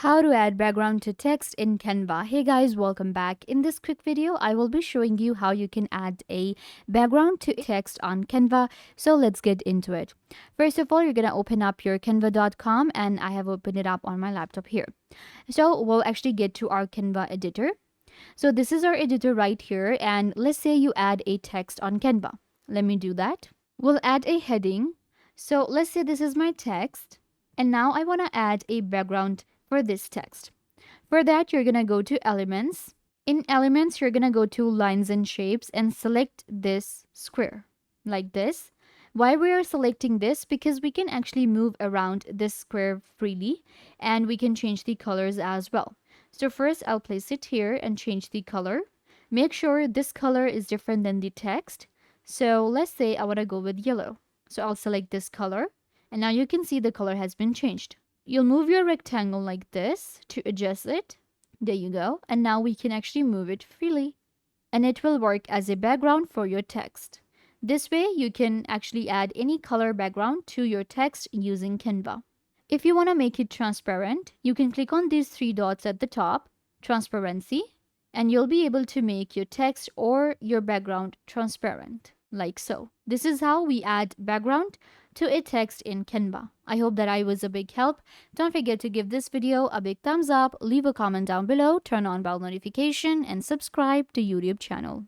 How to add background to text in Canva. Hey guys, welcome back. In this quick video, I will be showing you how you can add a background to text on Canva. So let's get into it. First of all, you're going to open up your canva.com and I have opened it up on my laptop here. So we'll actually get to our Canva editor. So this is our editor right here, and let's say you add a text on Canva. Let me do that. We'll add a heading. So let's say this is my text, and now I want to add a background for this text. For that, you're going to go to Elements. In Elements, you're going to go to Lines and Shapes and select this square like this. Why we are selecting this? Because we can actually move around this square freely and we can change the colors as well. So first, I'll place it here and change the color. Make sure this color is different than the text. So let's say I want to go with yellow. So I'll select this color and now you can see the color has been changed. You'll move your rectangle like this to adjust it. There you go. And now we can actually move it freely. And it will work as a background for your text. This way, you can actually add any color background to your text using Canva. If you want to make it transparent, you can click on these three dots at the top, Transparency, and you'll be able to make your text or your background transparent, like so. This is how we add background to a text in Canva. I hope that I was a big help. Don't forget to give this video a big thumbs up, leave a comment down below, turn on bell notification, and subscribe to YouTube channel.